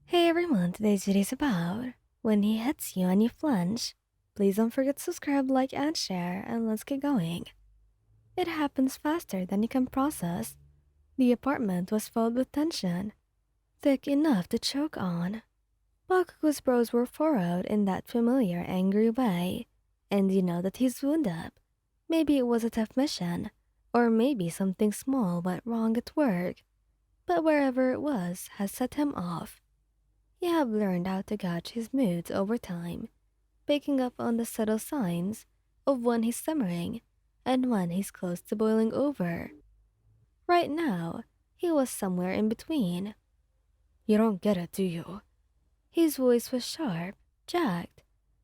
Hey everyone, today's video is about when he hits you and you flinch. Please don't forget to subscribe, like, and share, and let's get going. It happens faster than you can process. The apartment was filled with tension, thick enough to choke on. Bakugou's brows were furrowed in that familiar, angry way, and you know that he's wounded. Maybe it was a tough mission, or maybe something small went wrong at work, but wherever it was has set him off. You have learned how to gauge his moods over time, picking up on the subtle signs of when he's simmering and when he's close to boiling over. Right now, he was somewhere in between. You don't get it, do you? His voice was sharp, jagged.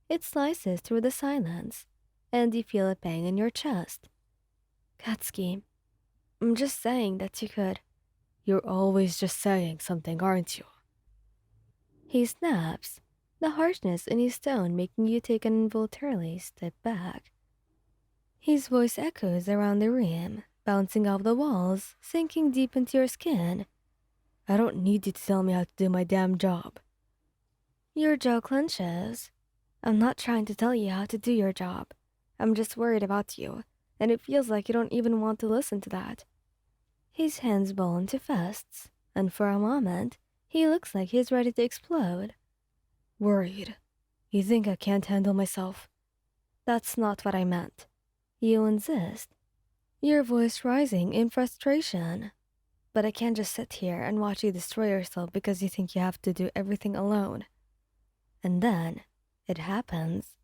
It slices through the silence, and you feel a pang in your chest. Katsuki, I'm just saying that you could. You're always just saying something, aren't you? He snaps, the harshness in his tone making you take an involuntarily step back. His voice echoes around the room, bouncing off the walls, sinking deep into your skin. I don't need you to tell me how to do my damn job. Your jaw clenches. I'm not trying to tell you how to do your job. I'm just worried about you, and it feels like you don't even want to listen to that. His hands ball into fists, and for a moment, he looks like he's ready to explode. Worried. You think I can't handle myself? That's not what I meant. You insist, your voice rising in frustration. But I can't just sit here and watch you destroy yourself because you think you have to do everything alone. And then, it happens.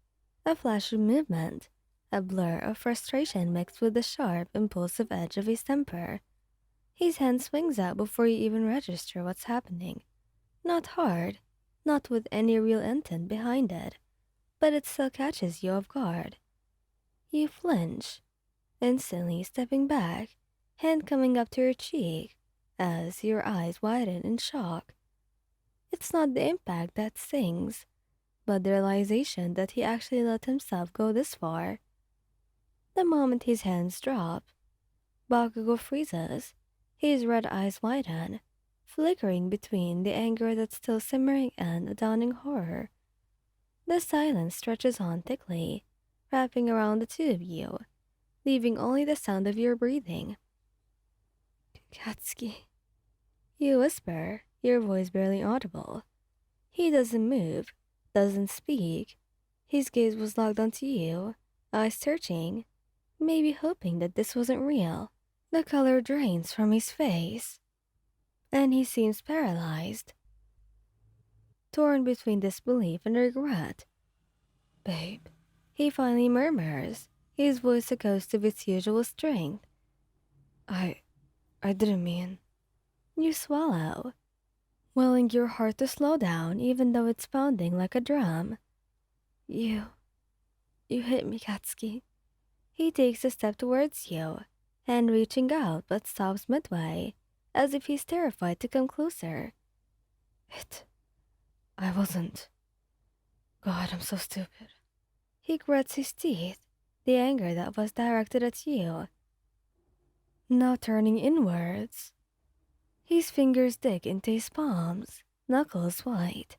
A flash of movement, a blur of frustration mixed with the sharp, impulsive edge of his temper. His hand swings out before you even register what's happening. Not hard, not with any real intent behind it, but it still catches you off guard. You flinch, instantly stepping back, hand coming up to your cheek, as your eyes widen in shock. It's not the impact that stings, but the realization that he actually let himself go this far. The moment his hands drop, Bakugou freezes, his red eyes widen, flickering between the anger that's still simmering and a dawning horror. The silence stretches on thickly, wrapping around the two of you, leaving only the sound of your breathing. Katsuki, you whisper, your voice barely audible. He doesn't move, doesn't speak. His gaze was locked onto you, eyes searching, maybe hoping that this wasn't real. The color drains from his face, and he seems paralyzed, torn between disbelief and regret. Babe, he finally murmurs, his voice echoes to its usual strength. I didn't mean. You swallow, willing your heart to slow down even though it's pounding like a drum. You hit me, Katsuki. He takes a step towards you, hand reaching out but stops midway, as if he's terrified to come closer. I wasn't. God, I'm so stupid. He grits his teeth, the anger that was directed at you, now turning inwards. His fingers dig into his palms, knuckles white.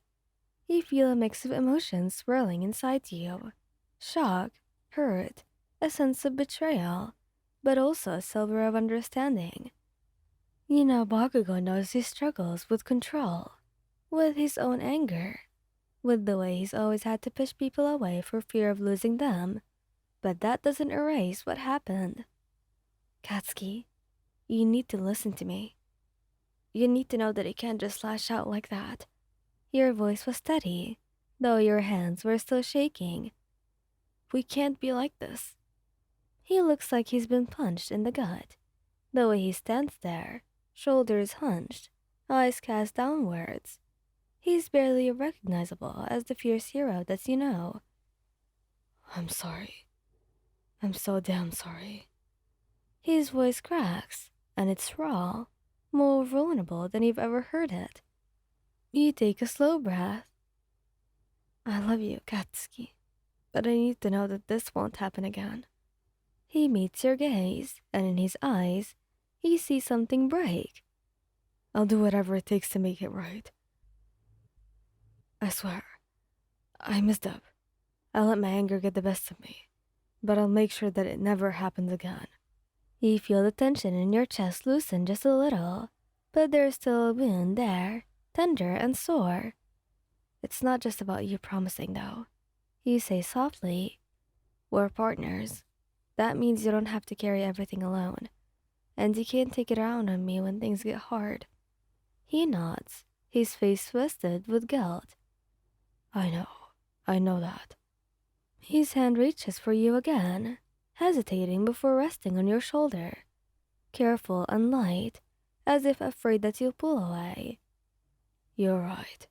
You feel a mix of emotions swirling inside you. Shock, hurt, a sense of betrayal, but also a silver of understanding. You know Bakugou knows he struggles with control, with his own anger, with the way he's always had to push people away for fear of losing them. But that doesn't erase what happened. Katsuki, you need to listen to me. You need to know that you can't just lash out like that. Your voice was steady, though your hands were still shaking. We can't be like this. He looks like he's been punched in the gut. The way he stands there, shoulders hunched, eyes cast downwards. He's barely recognizable as the fierce hero that you know. I'm sorry. I'm so damn sorry. His voice cracks, and it's raw, more vulnerable than you've ever heard it. You take a slow breath. I love you, Katsuki, but I need to know that this won't happen again. He meets your gaze, and in his eyes, you see something break. I'll do whatever it takes to make it right. I swear, I messed up. I let my anger get the best of me, but I'll make sure that it never happens again. You feel the tension in your chest loosen just a little, but there's still a wound there, tender and sore. It's not just about you promising, though. You say softly, we're partners. That means you don't have to carry everything alone, and you can't take it out on me when things get hard. He nods, his face twisted with guilt. I I know that. His hand reaches for you again, hesitating before resting on your shoulder, careful and light, as if afraid that you'll pull away. You're right.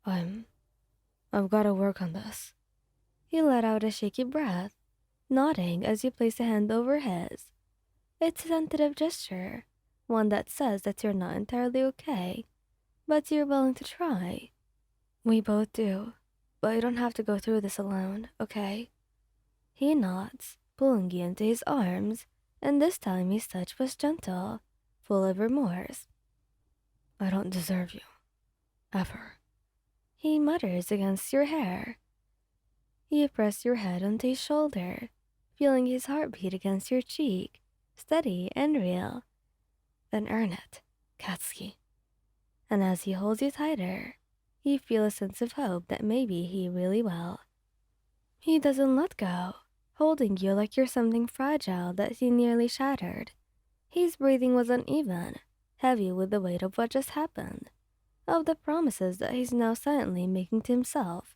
I'm. I've gotta work on this. He let out a shaky breath, nodding as you place a hand over his. It's a tentative gesture, one that says that you're not entirely okay, but you're willing to try. We both do, but you don't have to go through this alone, okay? He nods, pulling you into his arms, and this time his touch was gentle, full of remorse. I don't deserve you. Ever. He mutters against your hair. You press your head onto his shoulder, feeling his heartbeat against your cheek, steady and real. Then earn it, Katsuki. And as he holds you tighter, you feel a sense of hope that maybe he really will. He doesn't let go, holding you like you're something fragile that he nearly shattered. His breathing was uneven, heavy with the weight of what just happened, of the promises that he's now silently making to himself.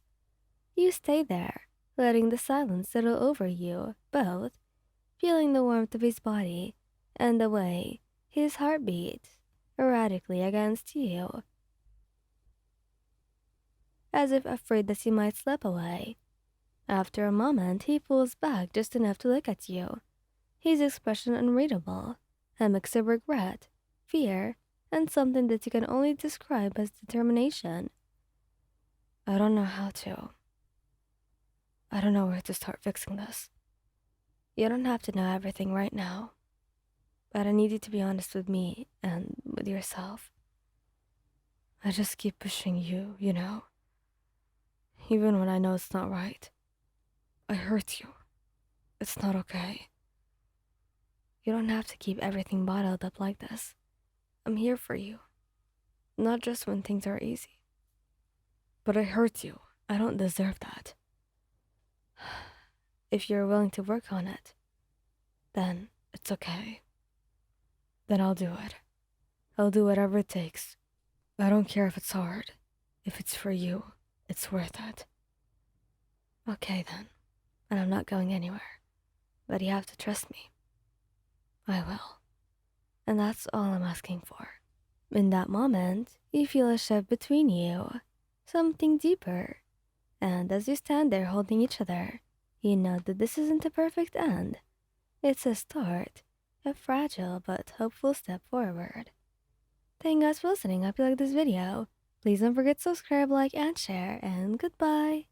You stay there, letting the silence settle over you, both, feeling the warmth of his body and the way his heart beats erratically against you, as if afraid that he might slip away. After a moment, he pulls back just enough to look at you, his expression unreadable, a mix of regret, fear, and something that you can only describe as determination. I don't know how to. I don't know where to start fixing this. You don't have to know everything right now, but I need you to be honest with me and with yourself. I just keep pushing you, even when I know it's not right. I hurt you. It's not okay. You don't have to keep everything bottled up like this. I'm here for you, not just when things are easy. But I hurt you. I don't deserve that. If you're willing to work on it, then it's okay. Then I'll do it. I'll do whatever it takes. I don't care if it's hard. If it's for you, it's worth it. Okay then, and I'm not going anywhere. But you have to trust me. I will. And that's all I'm asking for. In that moment, you feel a shift between you, something deeper. And as you stand there holding each other, you know that this isn't a perfect end. It's a start, a fragile but hopeful step forward. Thank you guys for listening. I hope you like this video. Please don't forget to subscribe, like, and share, and goodbye.